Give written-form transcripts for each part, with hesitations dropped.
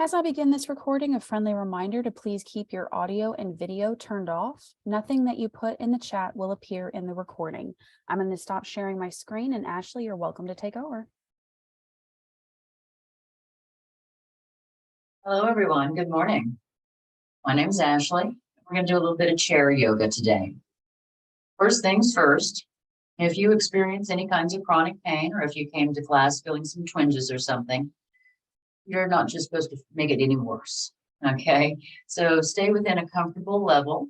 As I begin this recording, a friendly reminder to please keep your audio and video turned off. Nothing that you put in the chat will appear in the recording. I'm going to stop sharing my screen, and Ashley, you're welcome to take over. Hello, everyone. Good morning. My name is Ashley. We're going to do a little bit of chair yoga today. First things first, if you experience any kinds of chronic pain, or if you came to class feeling some twinges or something, you're not just supposed to make it any worse. Okay, so stay within a comfortable level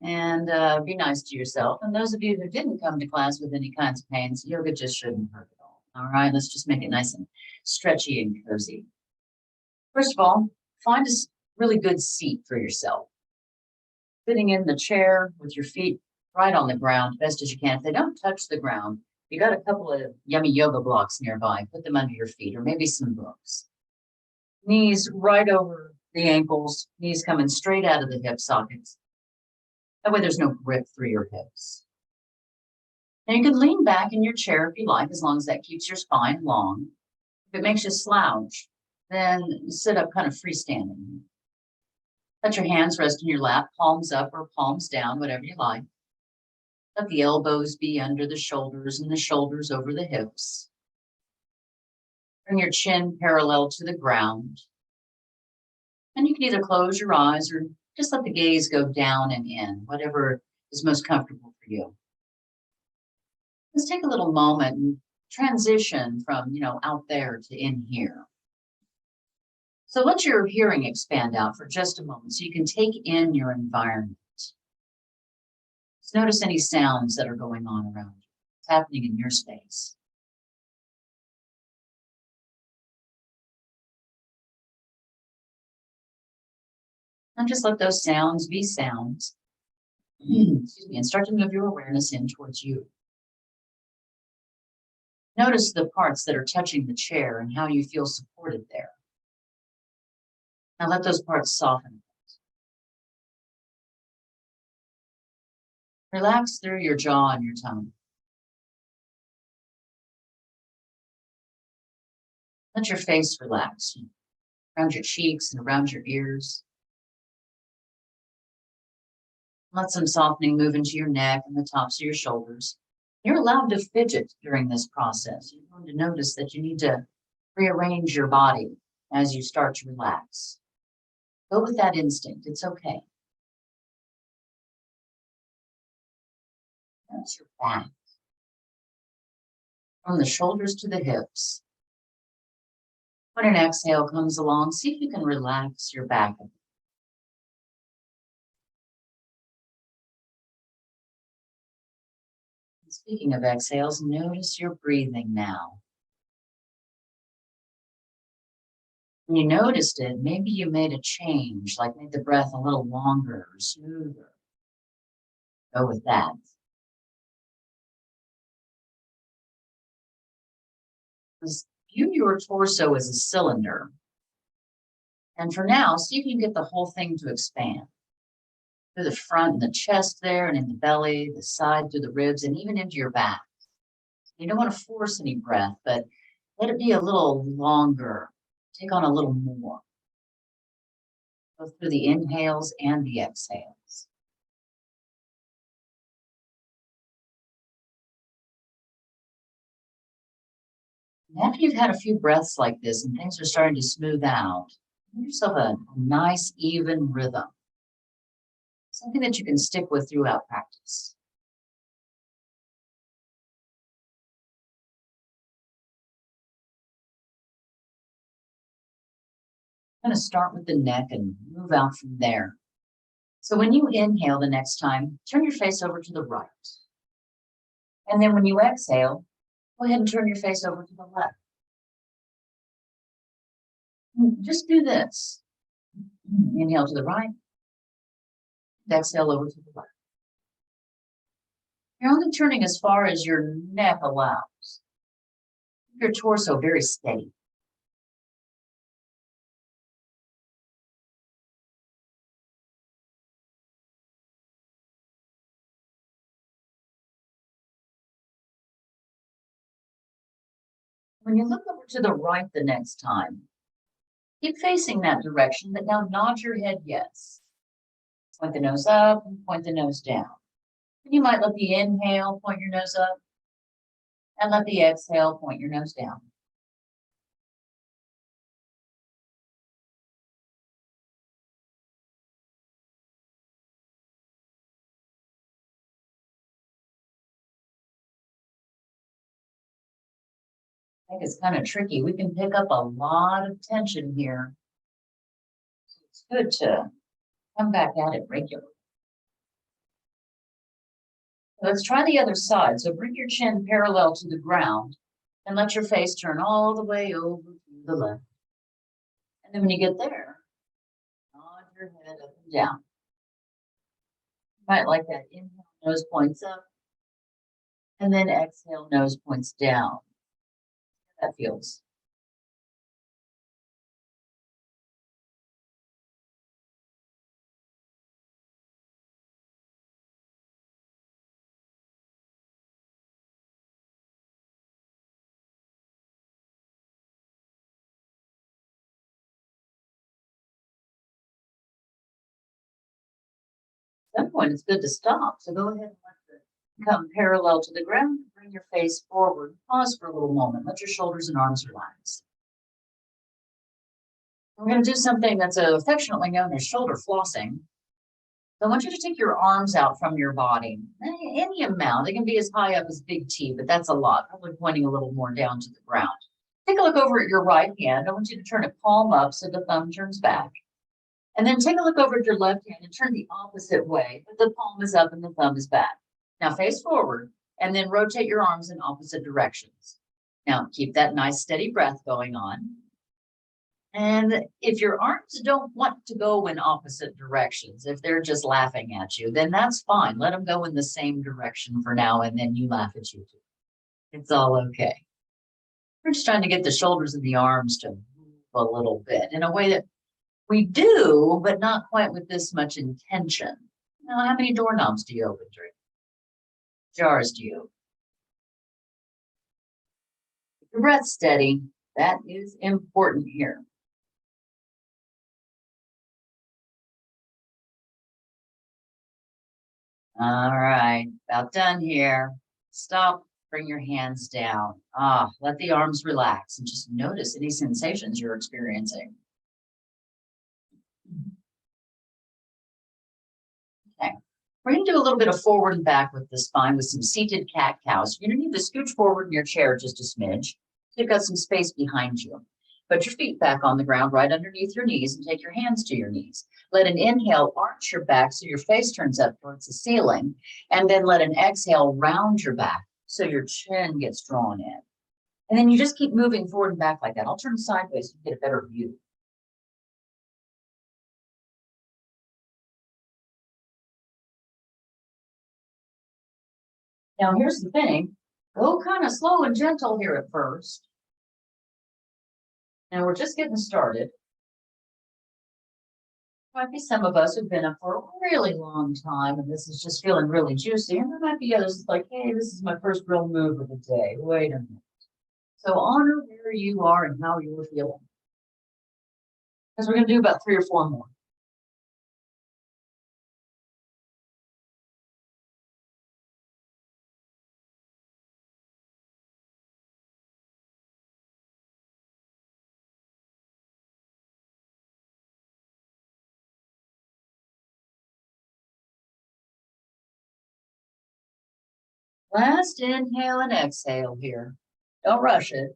and be nice to yourself. And those of you who didn't come to class with any kinds of pains, yoga just shouldn't hurt at all. All right, let's just make it nice and stretchy and cozy. First of all, find a really good seat for yourself. Sitting in the chair with your feet right on the ground, best as you can. If they don't touch the ground, you got a couple of yummy yoga blocks nearby, put them under your feet, or maybe some books. Knees right over the ankles, knees coming straight out of the hip sockets. That way there's no grip through your hips. Now you can lean back in your chair if you like, as long as that keeps your spine long. If it makes you slouch, then sit up kind of freestanding. Let your hands rest in your lap, palms up or palms down, whatever you like. Let the elbows be under the shoulders and the shoulders over the hips. Bring your chin parallel to the ground. And you can either close your eyes or just let the gaze go down and in, whatever is most comfortable for you. Let's take a little moment and transition from, out there to in here. So let your hearing expand out for just a moment so you can take in your environment. Just notice any sounds that are going on around you. What's happening in your space. And just let those sounds be sounds. Excuse me, and start to move your awareness in towards you. Notice the parts that are touching the chair and how you feel supported there. Now let those parts soften. Relax through your jaw and your tongue. Let your face relax around your cheeks and around your ears. Let some softening move into your neck and the tops of your shoulders. You're allowed to fidget during this process. You're going to notice that you need to rearrange your body as you start to relax. Go with that instinct. It's okay. That's your back. From the shoulders to the hips. When an exhale comes along, see if you can relax your back. Speaking of exhales, notice your breathing now. When you noticed it, maybe you made a change, like made the breath a little longer or smoother. Go with that. View your torso as a cylinder. And for now, see if you can get the whole thing to expand. Through the front and the chest there, and in the belly, the side, through the ribs, and even into your back. You don't want to force any breath, but let it be a little longer. Take on a little more. Both through the inhales and the exhales. And after you've had a few breaths like this and things are starting to smooth out, give yourself a nice, even rhythm. Something that you can stick with throughout practice. I'm going to start with the neck and move out from there. So when you inhale the next time, turn your face over to the right. And then when you exhale, go ahead and turn your face over to the left. Just do this. Inhale to the right. Exhale over to the left. You're only turning as far as your neck allows. Keep your torso very steady. When you look over to the right the next time, Keep facing that direction, but now nod your head yes. Point the nose up and point the nose down. You might let the inhale point your nose up and let the exhale point your nose down. I think it's kind of tricky. We can pick up a lot of tension here. It's good to come back at it regularly. Let's try the other side. So bring your chin parallel to the ground and let your face turn all the way over to the left. And then when you get there, nod your head up and down. You might like that inhale, nose points up, and then exhale, nose points down. That feels. At some point, it's good to stop. So go ahead and let it come parallel to the ground. Bring your face forward. Pause for a little moment. Let your shoulders and arms relax. We're going to do something that's affectionately known as shoulder flossing. So I want you to take your arms out from your body, any amount. It can be as high up as big T, but that's a lot, probably pointing a little more down to the ground. Take a look over at your right hand. I want you to turn it palm up so the thumb turns back. And then take a look over at your left hand and turn the opposite way, but the palm is up and the thumb is back. Now face forward and then rotate your arms in opposite directions. Now keep that nice steady breath going on. And if your arms don't want to go in opposite directions, if they're just laughing at you, then that's fine. Let them go in the same direction for now, and then you laugh at you too. It's all okay. We're just trying to get the shoulders and the arms to move a little bit in a way that we do, but not quite with this much intention. Now, how many doorknobs do you open, Drew? Jars do you? Keep your breath steady. That is important here. All right, about done here. Stop, bring your hands down. Let the arms relax and just notice any sensations you're experiencing. Okay, we're gonna do a little bit of forward and back with the spine with some seated cat-cows. You're gonna need to scooch forward in your chair just a smidge. You've got some space behind you. Put your feet back on the ground right underneath your knees and take your hands to your knees. Let an inhale arch your back so your face turns up towards the ceiling. And then let an exhale round your back so your chin gets drawn in. And then you just keep moving forward and back like that. I'll turn sideways to get a better view. Now here's the thing. Go kind of slow and gentle here at first. Now we're just getting started. Might be some of us who've been up for a really long time and this is just feeling really juicy. And there might be others like, hey, this is my first real move of the day. Wait a minute. So honor where you are and how you're feeling. Because we're going to do about 3 or 4 more. Last inhale and exhale here. Don't rush it.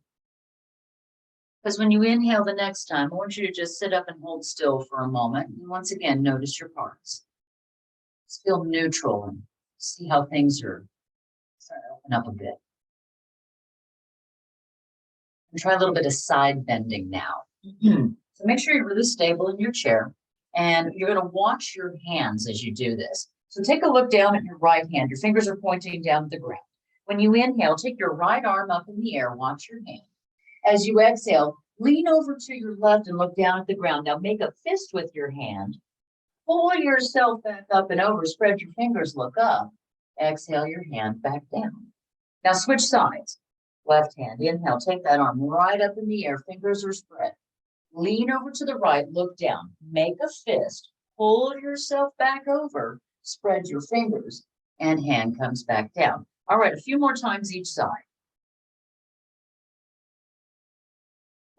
Because when you inhale the next time, I want you to just sit up and hold still for a moment. And once again, notice your parts. Just feel neutral and see how things are starting to open up a bit. And try a little bit of side bending now. So make sure you're really stable in your chair. And you're going to watch your hands as you do this. So take a look down at your right hand. Your fingers are pointing down at the ground. When you inhale, take your right arm up in the air. Watch your hand. As you exhale, lean over to your left and look down at the ground. Now make a fist with your hand. Pull yourself back up and over. Spread your fingers, look up. Exhale your hand back down. Now switch sides. Left hand, inhale, take that arm right up in the air. Fingers are spread. Lean over to the right, look down, make a fist, pull yourself back over, spread your fingers, and hand comes back down. All right, a few more times each side.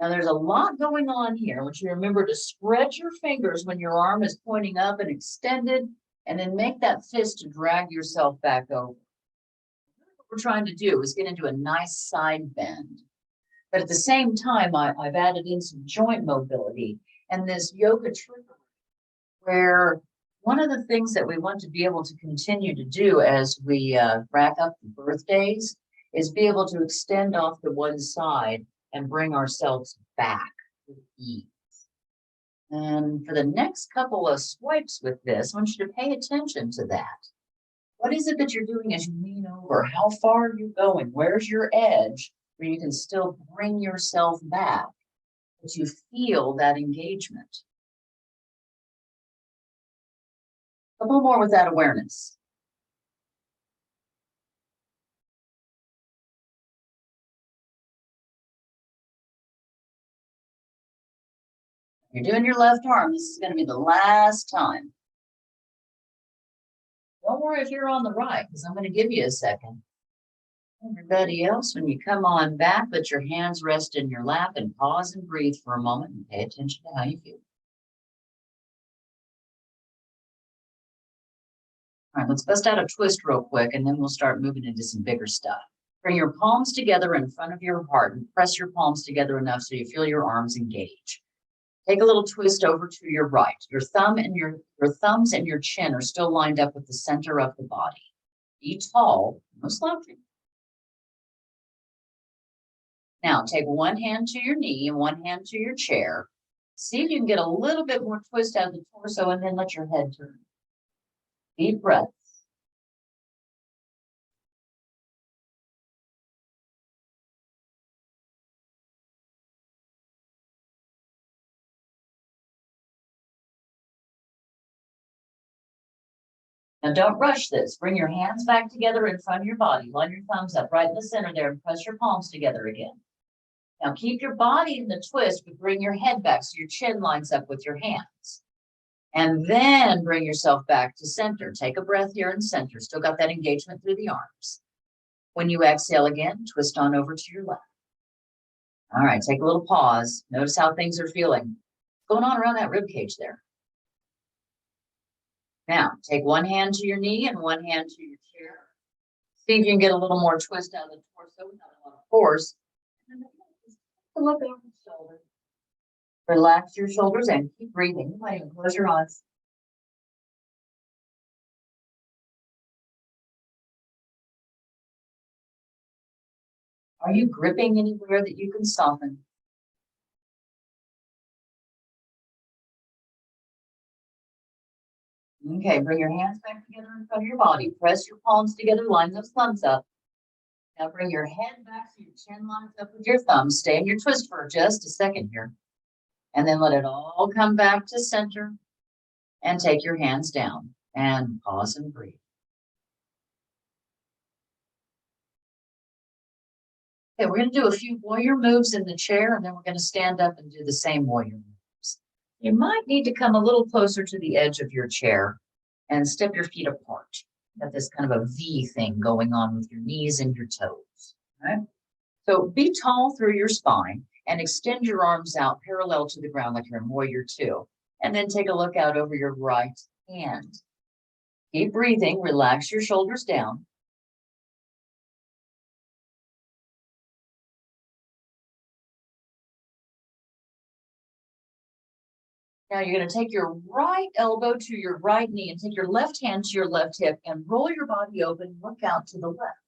Now there's a lot going on here. I want you to remember to spread your fingers when your arm is pointing up and extended, and then make that fist to drag yourself back over. What we're trying to do is get into a nice side bend. But at the same time, I've added in some joint mobility and this yoga trickery, where one of the things that we want to be able to continue to do as we rack up the birthdays is be able to extend off to one side and bring ourselves back with ease. And for the next couple of swipes with this, I want you to pay attention to that. What is it that you're doing as you lean over? How far are you going? Where's your edge where you can still bring yourself back, but you feel that engagement? A little more with that awareness. You're doing your left arm. This is going to be the last time. Don't worry if you're on the right, because I'm going to give you a second. Everybody else, when you come on back, let your hands rest in your lap and pause and breathe for a moment and pay attention to how you feel. All right, let's bust out a twist real quick, and then we'll start moving into some bigger stuff. Bring your palms together in front of your heart and press your palms together enough so you feel your arms engage. Take a little twist over to your right. Your thumbs and your chin are still lined up with the center of the body. Be tall, no slouching. Now take one hand to your knee and one hand to your chair. See if you can get a little bit more twist out of the torso and then let your head turn. Deep breaths. Now don't rush this. Bring your hands back together in front of your body. Line your thumbs up right in the center there and press your palms together again. Now keep your body in the twist, but bring your head back so your chin lines up with your hands. And then bring yourself back to center. Take a breath here in center. Still got that engagement through the arms. When you exhale again, twist on over to your left. All right, take a little pause. Notice how things are feeling. What's going on around that rib cage there? Now, take one hand to your knee and one hand to your chair. See if you can get a little more twist out of the torso without a lot of force. And then look over the shoulder. Relax your shoulders and keep breathing. You might even close your eyes. Are you gripping anywhere that you can soften? Okay, bring your hands back together in front of your body. Press your palms together, line those thumbs up. Now bring your head back so your chin lines up with your thumbs. Stay in your twist for just a second here. And then let it all come back to center. And take your hands down and pause and breathe. Okay, we're going to do a few warrior moves in the chair, and then we're going to stand up and do the same warrior moves. You might need to come a little closer to the edge of your chair and step your feet apart. You got this kind of a V thing going on with your knees and your toes. Right? So be tall through your spine and extend your arms out parallel to the ground like you're in warrior two. And then take a look out over your right hand. Keep breathing, relax your shoulders down. Now you're going to take your right elbow to your right knee and take your left hand to your left hip and roll your body open, look out to the left.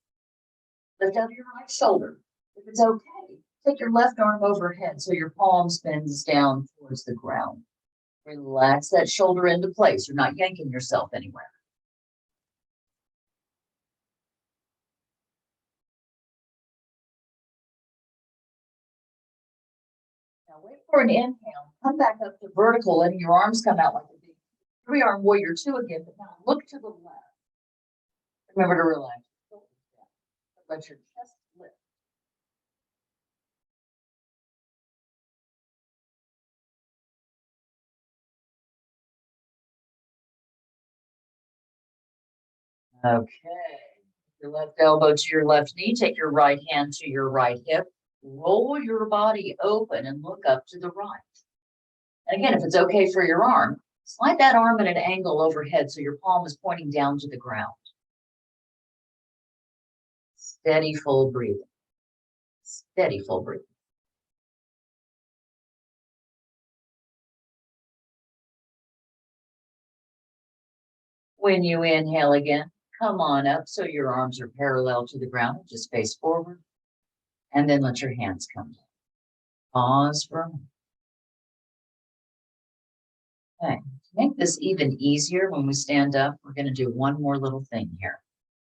Lift out your right shoulder. If it's okay, take your left arm overhead so your palm spins down towards the ground. Relax that shoulder into place. You're not yanking yourself anywhere. Now wait for an inhale. Come back up to vertical, letting your arms come out like a big three-arm warrior two again, but now look to the left. Remember to relax. Let your chest lift. Okay. Your left elbow to your left knee, take your right hand to your right hip, roll your body open and look up to the right. And again, if it's okay for your arm, slide that arm at an angle overhead so your palm is pointing down to the ground. Steady, full breathing. Steady, full breathing. When you inhale again, come on up so your arms are parallel to the ground. Just face forward. And then let your hands come down. Pause for a moment. Okay. To make this even easier when we stand up, we're going to do one more little thing here.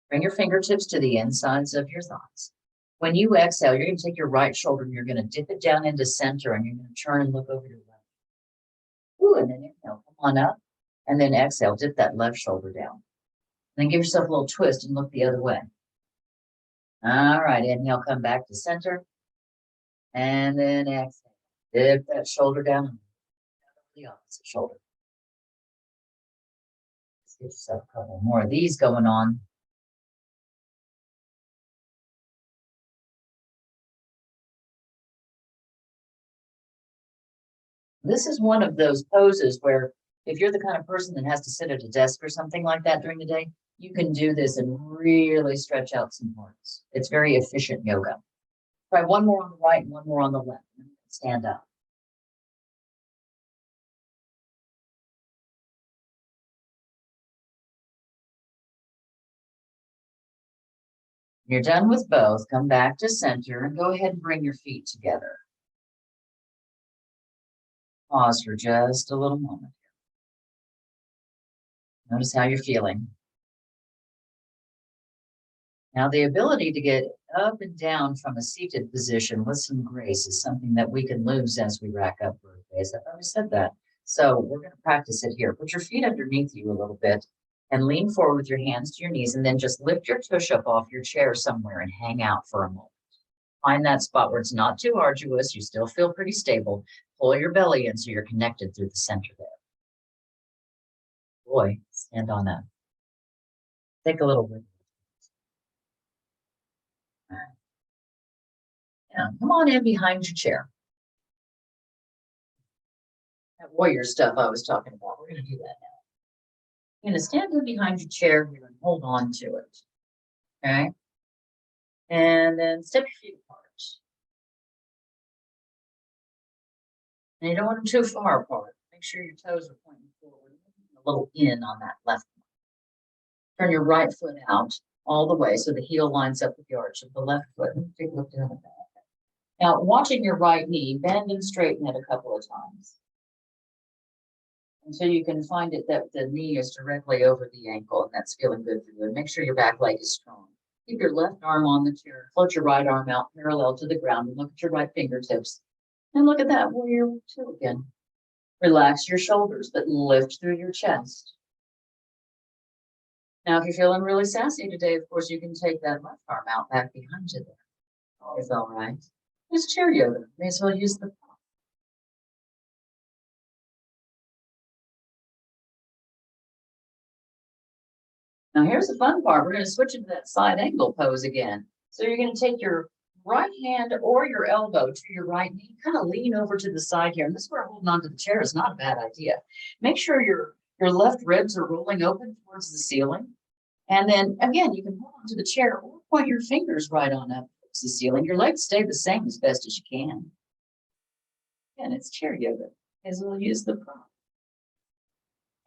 Bring your fingertips to the insides of your thighs. When you exhale, you're going to take your right shoulder and you're going to dip it down into center and you're going to turn and look over your left. Ooh, and then inhale, come on up. And then exhale, dip that left shoulder down. Then give yourself a little twist and look the other way. All right, inhale, come back to center. And then exhale, dip that shoulder down and the opposite shoulder. Let's give yourself a couple more of these going on. This is one of those poses where if you're the kind of person that has to sit at a desk or something like that during the day, you can do this and really stretch out some parts. It's very efficient yoga. Try one more on the right and one more on the left. Stand up. You're done with both. Come back to center and go ahead and bring your feet together. Pause for just a little moment. Notice how you're feeling. Now, the ability to get up and down from a seated position with some grace is something that we can lose as we rack up birthdays. I've already said that. So we're going to practice it here. Put your feet underneath you a little bit and lean forward with your hands to your knees, and then just lift your tush up off your chair somewhere and hang out for a moment. Find that spot where it's not too arduous. You still feel pretty stable. Pull your belly in so you're connected through the center there. Boy, stand on that. Take a little bit. Yeah, come on in behind your chair. That warrior stuff I was talking about, we're going to do that now. You're going to stand in behind your chair here and hold on to it. Okay? And then step your feet apart. And you don't want them too far apart. Make sure your toes are pointing forward. A little in on that left one. Turn your right foot out all the way so the heel lines up with the arch of the left foot. Take a look down at that. Now, watching your right knee, bend and straighten it a couple of times. Until you can find it that the knee is directly over the ankle, and that's feeling good for you. And make sure your back leg is strong. Keep your left arm on the chair. Float your right arm out parallel to the ground and look at your right fingertips. And look at that warrior two again. Relax your shoulders, but lift through your chest. Now, if you're feeling really sassy today, of course, you can take that left arm out back behind you there. Always all right. It's chair yoga. May as well use the prop. Now, here's the fun part. We're going to switch into that side angle pose again. So you're going to take your right hand or your elbow to your right knee, kind of lean over to the side here. And this is where holding onto the chair is not a bad idea. Make sure your left ribs are rolling open towards the ceiling. And then again, you can hold onto the chair or point your fingers right on up towards the ceiling. Your legs stay the same as best as you can. And it's chair yoga, as we'll use the prop.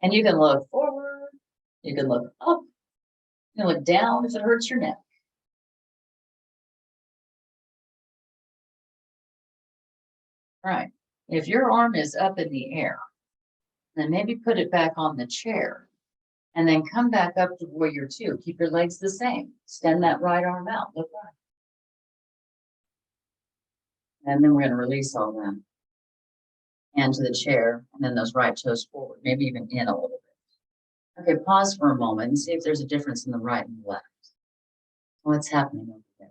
And you can look forward, you can look up, you can look down if it hurts your neck. All right, if your arm is up in the air, then maybe put it back on the chair and then come back up to warrior two. Keep your legs the same. Extend that right arm out, look right. And then we're going to release all that. Hand to the chair, and then those right toes forward, maybe even in a little bit. Okay, pause for a moment and see if there's a difference in the right and the left. What's happening over there?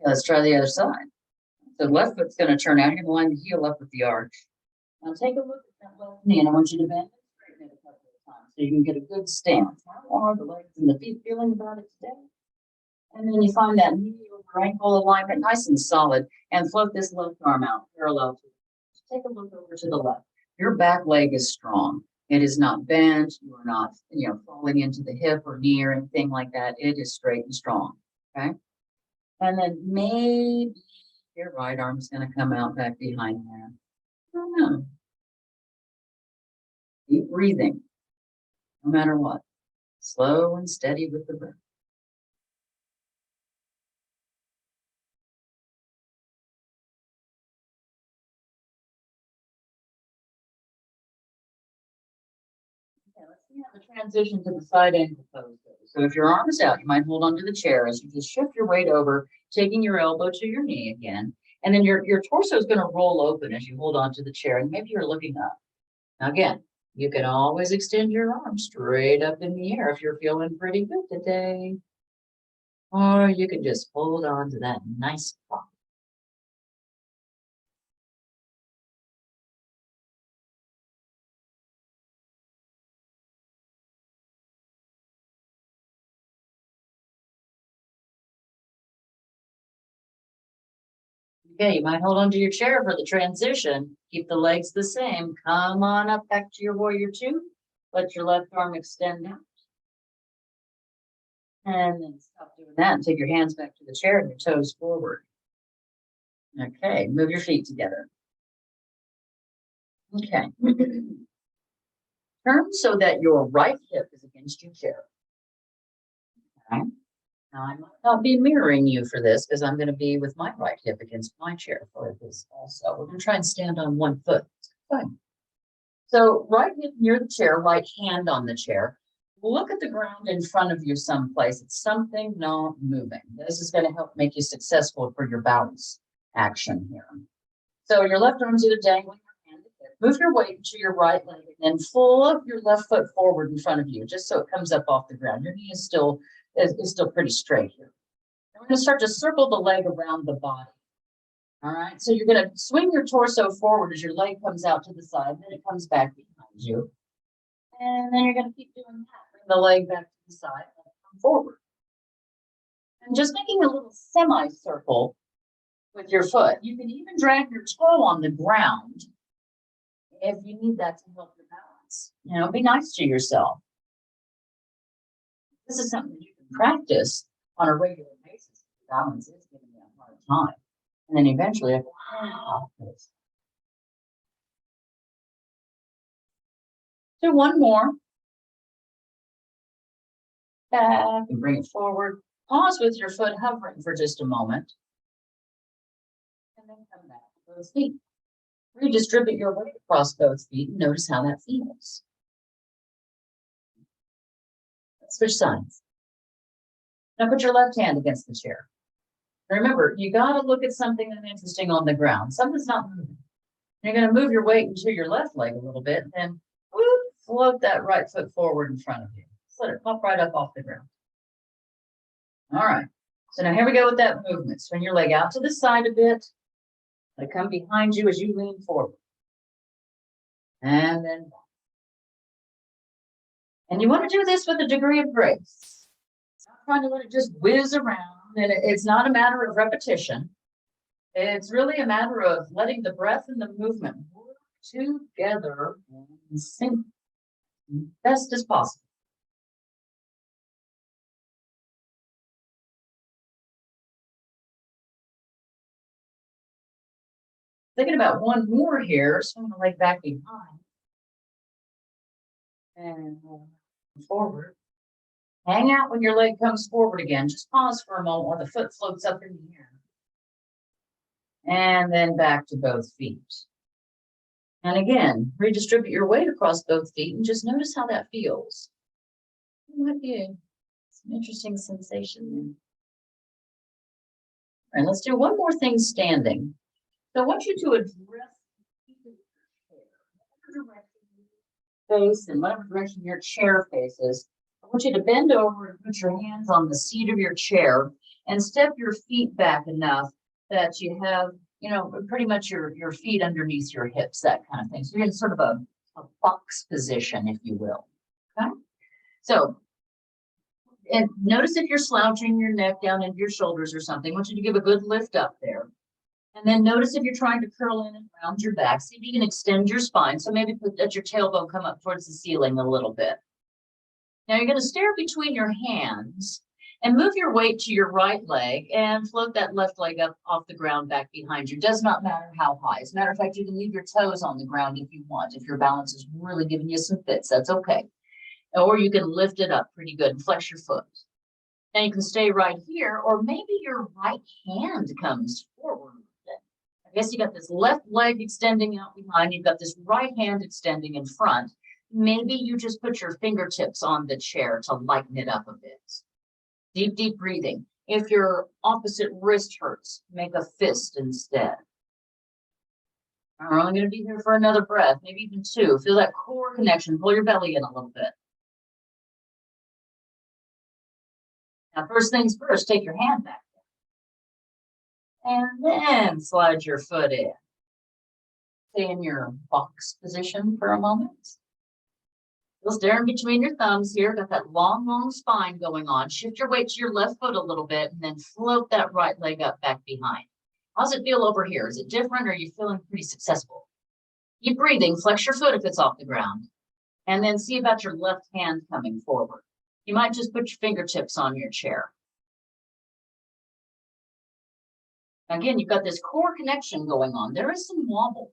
Okay, let's try the other side. So the left foot's going to turn out. You're going to line the heel up with the arch. Now take a look at that left knee, and I want you to bend and straighten it a couple of times. so you can get a good stance. How are the legs and the feet feeling about it today? And then you find that knee over ankle alignment nice and solid, and float this left arm out parallel to it. Take a look over to the left. Your back leg is strong. It is not bent. You are not, falling into the hip or knee or anything like that. It is straight and strong. Okay. And then maybe your right arm's going to come out back behind there. I don't know. Keep breathing, no matter what. Slow and steady with the breath. Okay, let's see how the transition to the side angle pose goes. So if your arm is out, you might hold onto the chair as you just shift your weight over, taking your elbow to your knee again. And then your torso is going to roll open as you hold onto the chair, and maybe you're looking up. Now again, you can always extend your arm straight up in the air if you're feeling pretty good today. Or you can just hold on to that nice spot. Okay, you might hold onto your chair for the transition. Keep the legs the same. Come on up back to your warrior two. Let your left arm extend out. And then stop doing that and take your hands back to the chair and your toes forward. Okay, move your feet together. Okay. Turn so that your right hip is against your chair. Okay. Now, I might not be mirroring you for this because I'm going to be with my right hip against my chair for this also. We're going to try and stand on one foot. Fine. So right hip near the chair, right hand on the chair. Look at the ground in front of you someplace. It's something not moving. This is going to help make you successful for your balance action here. So your left arm's either dangling your hand. Move your weight to your right leg and then flip your left foot forward in front of you, just so it comes up off the ground. Your knee is still pretty straight here. And we're going to start to circle the leg around the body. All right. So you're going to swing your torso forward as your leg comes out to the side, then it comes back behind you. And then you're going to keep doing that. Bring the leg back to the side and come forward. And just making a little semicircle with your foot. You can even drag your toe on the ground if you need that to help your balance. Be nice to yourself. This is something that you can practice on a regular basis. Balance is giving you a hard time. And then eventually, wow. Do one more. Back and bring it forward. Pause with your foot hovering for just a moment. And then come back to both feet. Redistribute your weight across both feet and notice how that feels. Let's switch sides. Now put your left hand against the chair. Remember, you got to look at something that's interesting on the ground. Something's not moving. You're going to move your weight into your left leg a little bit, and then whoop, float that right foot forward in front of you. Just let it pop right up off the ground. All right. So now here we go with that movement. Swing your leg out to the side a bit. Let it come behind you as you lean forward. And then back. And you want to do this with a degree of grace. Not trying to let it just whiz around. And it's not a matter of repetition. It's really a matter of letting the breath and the movement work together and sync best as possible. Thinking about one more here, swing the leg back behind. And forward. Hang out when your leg comes forward again. Just pause for a moment while the foot floats up in the air. And then back to both feet. And again, redistribute your weight across both feet and just notice how that feels. It might be some interesting sensation there. All right, let's do one more thing standing. So I want you to address face and whatever direction your chair faces. I want you to bend over and put your hands on the seat of your chair and step your feet back enough that you have, pretty much your feet underneath your hips, that kind of thing. So you're in sort of a box position, if you will. Okay. So, and notice if you're slouching your neck down into your shoulders or something. I want you to give a good lift up there. And then notice if you're trying to curl in and round your back. See if you can extend your spine. So maybe let your tailbone come up towards the ceiling a little bit. Now you're going to stare between your hands and move your weight to your right leg and float that left leg up off the ground back behind you. Does not matter how high. As a matter of fact, you can leave your toes on the ground if you want. If your balance is really giving you some fits, that's okay. Or you can lift it up pretty good and flex your foot. Now you can stay right here, or maybe your right hand comes forward. I guess you got this left leg extending out behind, you've got this right hand extending in front. Maybe you just put your fingertips on the chair to lighten it up a bit. Deep, deep breathing. If your opposite wrist hurts, make a fist instead. We're only going to be here for another breath, maybe even two. Feel that core connection. Pull your belly in a little bit. Now, first things first, take your hand back down. And then slide your foot in. Stay in your box position for a moment. Still staring between your thumbs here. Got that long, long spine going on. Shift your weight to your left foot a little bit and then float that right leg up back behind. How's it feel over here? Is it different or are you feeling pretty successful? Keep breathing. Flex your foot if it's off the ground. And then see about your left hand coming forward. You might just put your fingertips on your chair. Again, you've got this core connection going on. There is some wobble,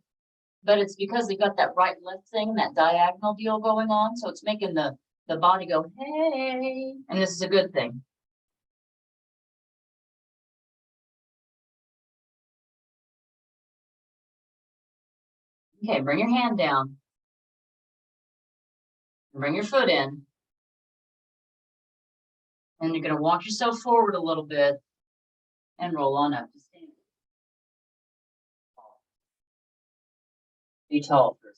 but it's because they've got that right left thing, that diagonal deal going on. So it's making the body go, hey, and this is a good thing. Okay, bring your hand down. Bring your foot in. And you're going to walk yourself forward a little bit and roll on up to stand. Be tall for a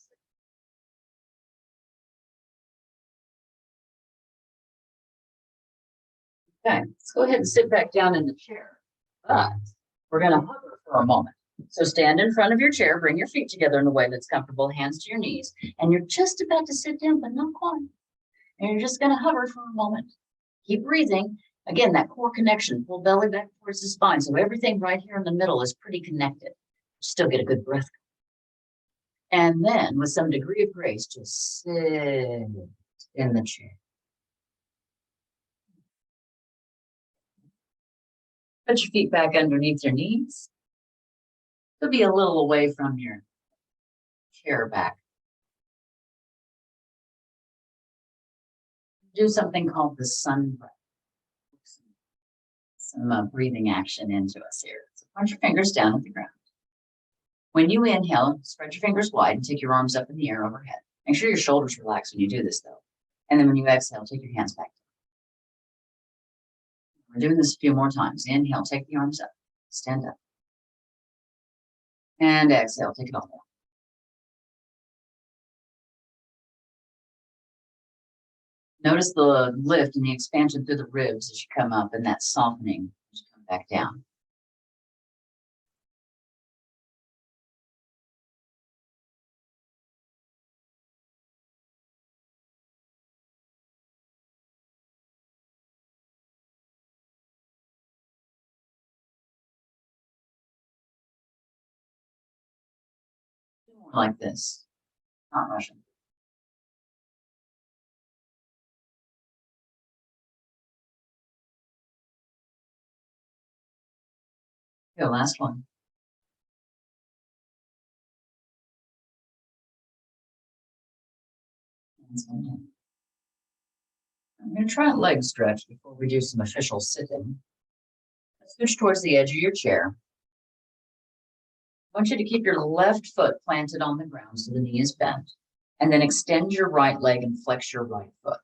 second. Okay, let's go ahead and sit back down in the chair. But we're going to hover for a moment. So stand in front of your chair, bring your feet together in a way that's comfortable, hands to your knees, and you're just about to sit down, but not quite. And you're just going to hover for a moment. Keep breathing. Again, that core connection, pull belly back towards the spine. So everything right here in the middle is pretty connected. Still get a good breath. And then with some degree of grace, just sit in the chair. Put your feet back underneath your knees. It'll be a little away from your chair back. Do something called the sun breath. Some breathing action into us here. So point your fingers down at the ground. When you inhale, spread your fingers wide and take your arms up in the air overhead. Make sure your shoulders relax when you do this, though. And then when you exhale, take your hands back down. We're doing this a few more times. Inhale, take the arms up, stand up. And exhale, take it all down. Notice the lift and the expansion through the ribs as you come up and that softening as you come back down. Like this, not rushing. Okay, last one. I'm going to try a leg stretch before we do some official sitting. Scooch towards the edge of your chair. I want you to keep your left foot planted on the ground so the knee is bent, and then extend your right leg and flex your right foot.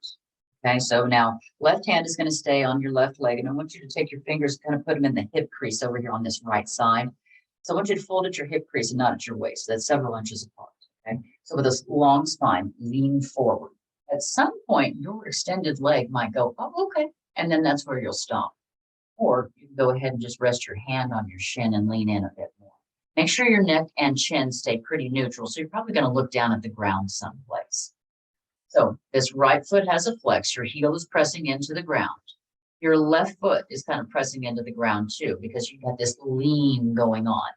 Okay, so now left hand is going to stay on your left leg, and I want you to take your fingers, kind of put them in the hip crease over here on this right side. So I want you to fold at your hip crease and not at your waist. That's several inches apart. Okay, so with this long spine, lean forward. At some point, your extended leg might go, oh, okay, and then that's where you'll stop. Or you can go ahead and just rest your hand on your shin and lean in a bit more. Make sure your neck and chin stay pretty neutral. So you're probably going to look down at the ground someplace. So this right foot has a flex. Your heel is pressing into the ground. Your left foot is kind of pressing into the ground too, because you have this lean going on.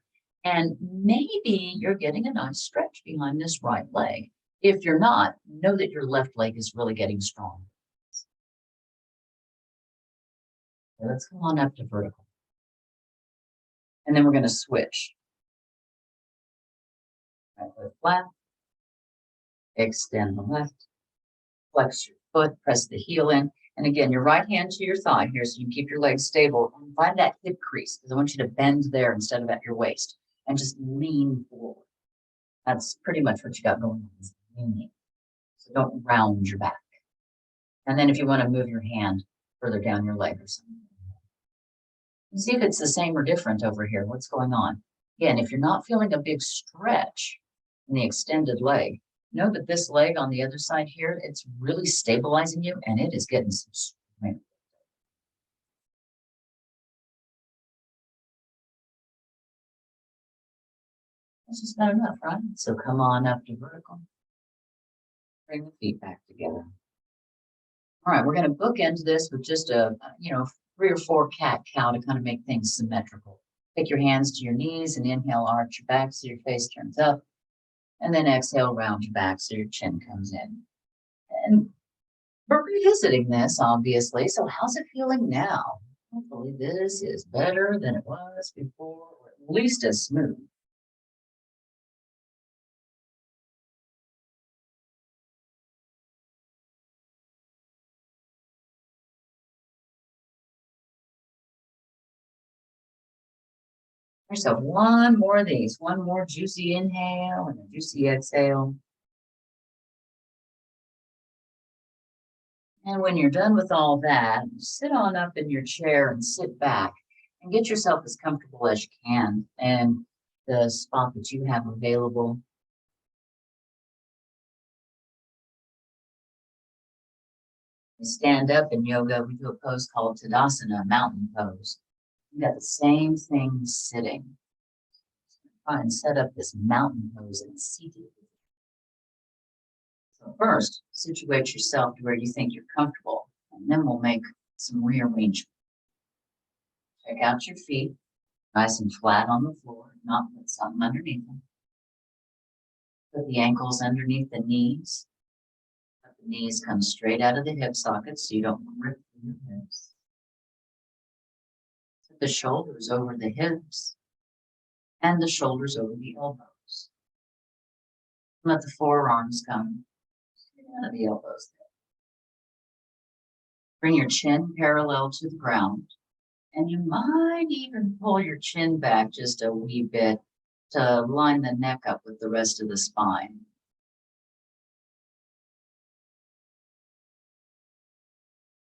And maybe you're getting a nice stretch behind this right leg. If you're not, know that your left leg is really getting strong. So let's go on up to vertical. And then we're going to switch. Right foot flat. Extend the left. Flex your foot, press the heel in. And again, your right hand to your thigh here so you can keep your legs stable. And find that hip crease because I want you to bend there instead of at your waist. And just lean forward. That's pretty much what you got going on, is leaning. So don't round your back. And then if you want to move your hand further down your leg or something. And see if it's the same or different over here. What's going on? Again, if you're not feeling a big stretch in the extended leg, know that this leg on the other side here, it's really stabilizing you and it is getting some strength. That's just not enough, right? So come on up to vertical. Bring the feet back together. All right, we're going to bookend this with just a, 3 or 4 cat-cow to kind of make things symmetrical. Take your hands to your knees and inhale, arch your back so your face turns up. And then exhale, round your back so your chin comes in. And we're revisiting this, obviously. So how's it feeling now? Hopefully this is better than it was before, or at least as smooth. So one more of these, one more juicy inhale and a juicy exhale. And when you're done with all that, sit on up in your chair and sit back and get yourself as comfortable as you can in the spot that you have available. We stand up in yoga, we do a pose called Tadasana, mountain pose. You got the same thing sitting. Try and set up this mountain pose and seated. So first, situate yourself to where you think you're comfortable, and then we'll make some rearrangement. Check out your feet, nice and flat on the floor, not put something underneath them. Put the ankles underneath the knees. Let the knees come straight out of the hip sockets so you don't rip through your hips. Put the shoulders over the hips and the shoulders over the elbows. Let the forearms come out of the elbows. Bring your chin parallel to the ground, and you might even pull your chin back just a wee bit to line the neck up with the rest of the spine.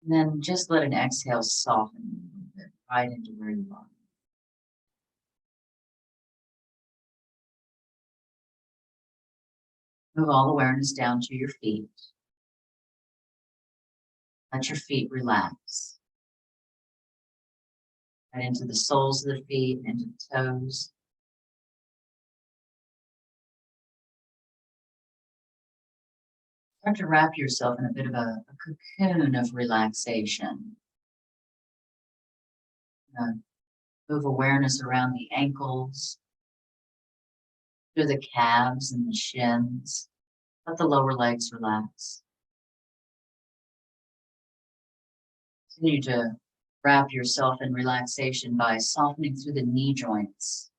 And then just let an exhale soften a little bit right into where you are. Move all awareness down to your feet. Let your feet relax. Right into the soles of the feet, into the toes. Start to wrap yourself in a bit of a cocoon of relaxation. Move awareness around the ankles, through the calves and the shins. Let the lower legs relax. Continue to wrap yourself in relaxation by softening through the knee joints,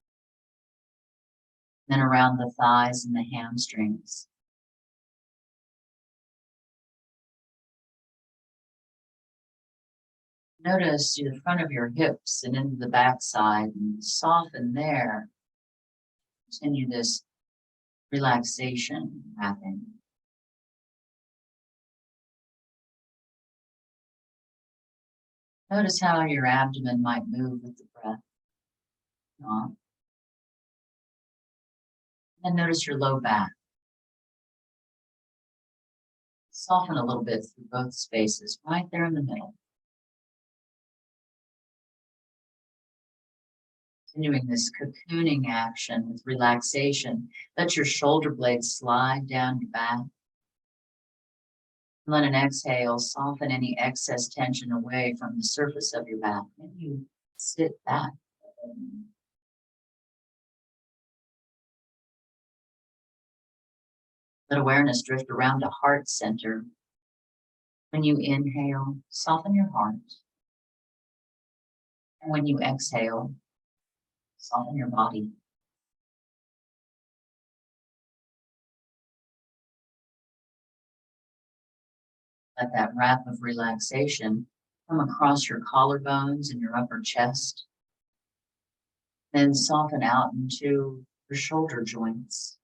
then around the thighs and the hamstrings. Notice the front of your hips and into the backside and soften there. Continue this relaxation wrapping. Notice how your abdomen might move with the breath. And notice your low back. Soften a little bit through both spaces, right there in the middle. Continuing this cocooning action with relaxation. Let your shoulder blades slide down your back. Let an exhale soften any excess tension away from the surface of your back. Maybe you sit back. Let awareness drift around the heart center. When you inhale, soften your heart. And when you exhale, soften your body. Let that wrap of relaxation come across your collarbones and your upper chest. Then soften out into your shoulder joints.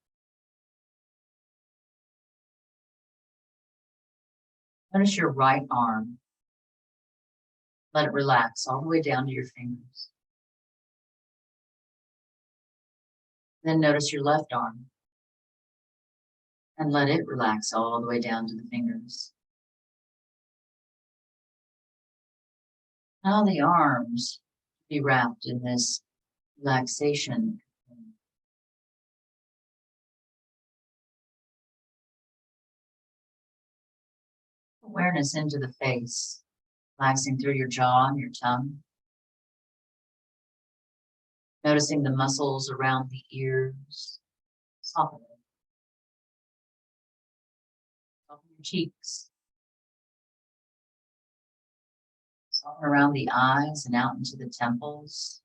Notice your right arm. Let it relax all the way down to your fingers. Then notice your left arm. And let it relax all the way down to the fingers. Allow the arms to be wrapped in this relaxation. Awareness into the face, relaxing through your jaw and your tongue. Noticing the muscles around the ears, softening. Soften your cheeks. Soften around the eyes and out into the temples.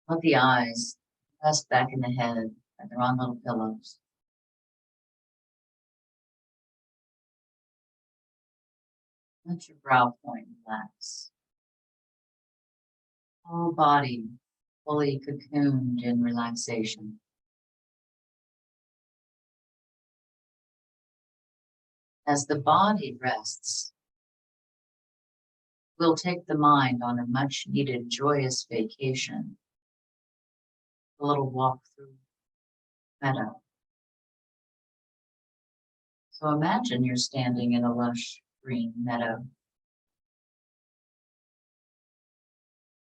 Let the eyes rest back in the head like they're on little pillows. Let your brow point relax. Whole body fully cocooned in relaxation. As the body rests, we'll take the mind on a much needed joyous vacation. A little walk through meadow. So imagine you're standing in a lush green meadow.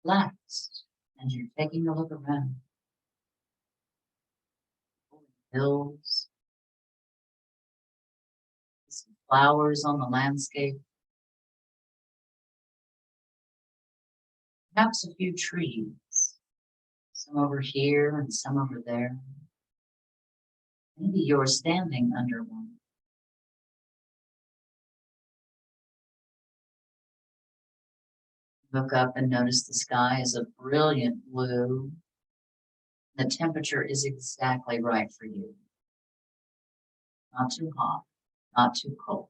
Relaxed, and you're taking a look around. Hills, some flowers on the landscape, perhaps a few trees, some over here and some over there. Maybe you're standing under one. Look up and notice the sky is a brilliant blue. The temperature is exactly right for you. Not too hot, not too cold.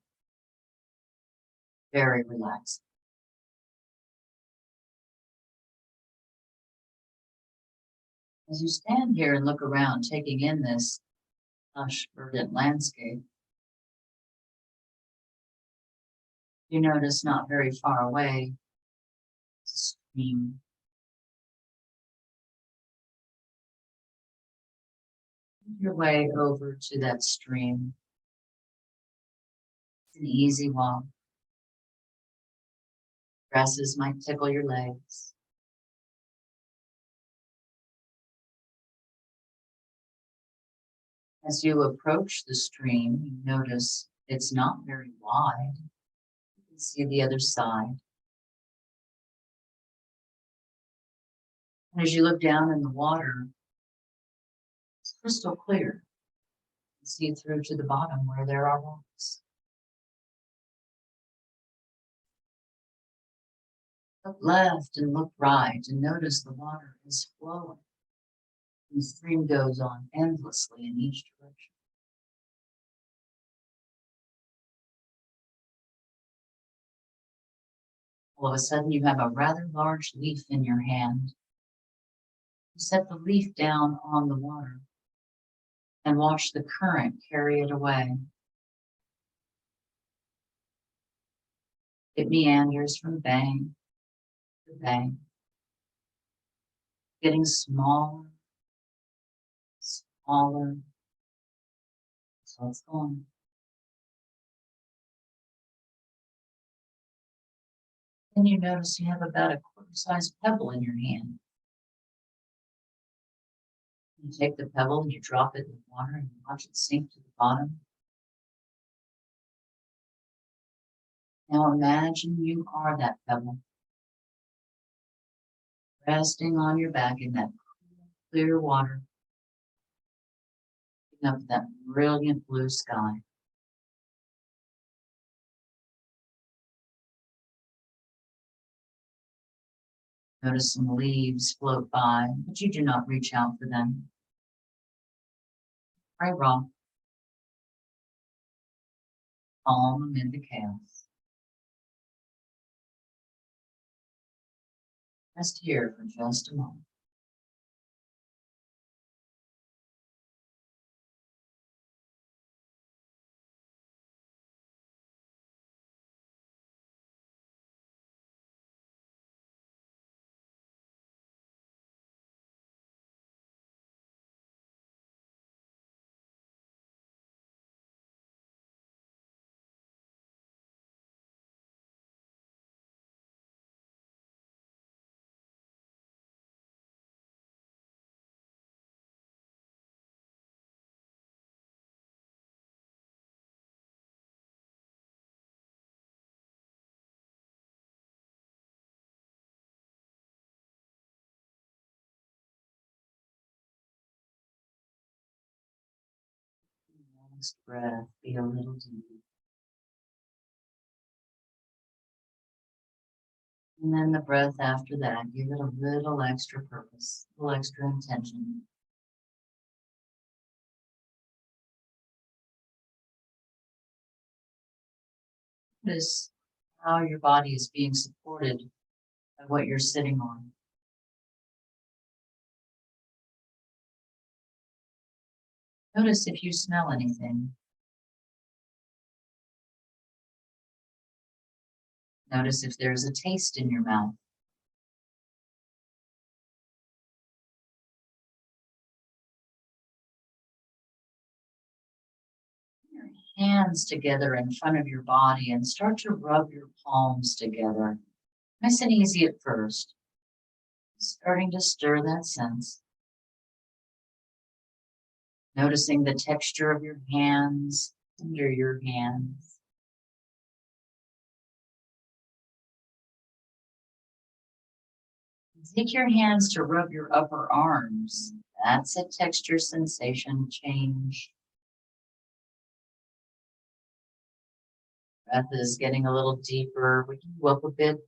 Very relaxing. As you stand here and look around, taking in this lush, verdant landscape, you notice not very far away, is a stream. Make your way over to that stream. It's an easy walk. Grasses might tickle your legs. As you approach the stream, you notice it's not very wide. You can see the other side. And as you look down in the water, it's crystal clear. You can see through to the bottom where there are rocks. Look left and look right and notice the water is flowing. And the stream goes on endlessly in each direction. All of a sudden, you have a rather large leaf in your hand. You set the leaf down on the water and watch the current carry it away. It meanders from bank to bank, getting smaller, smaller, so it's gone. Then you notice you have about a quarter-sized pebble in your hand. You take the pebble and you drop it in the water and you watch it sink to the bottom. Now imagine you are that pebble, resting on your back in that clear water, looking up at that brilliant blue sky. Notice some leaves float by, but you do not reach out for them. Pray rock, calm amid the chaos. Rest here for just a moment. Next breath, be a little deeper. And then the breath after that, give it a little extra purpose, a little extra intention. Notice how your body is being supported by what you're sitting on. Notice if you smell anything. Notice if there's a taste in your mouth. Your hands together in front of your body and start to rub your palms together. Nice and easy at first. Starting to stir that sense. Noticing the texture of your hands under your hands. Take your hands to rub your upper arms. That's a texture sensation change. Breath is getting a little deeper. We can go up a bit.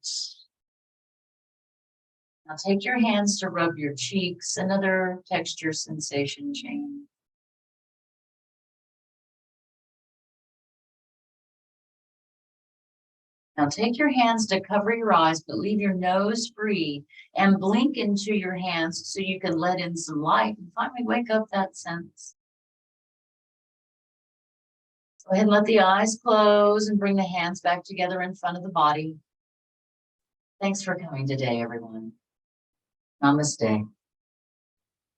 Now take your hands to rub your cheeks. Another texture sensation change. Now take your hands to cover your eyes, but leave your nose free and blink into your hands so you can let in some light and finally wake up that sense. Go ahead and let the eyes close and bring the hands back together in front of the body. Thanks for coming today, everyone. Namaste.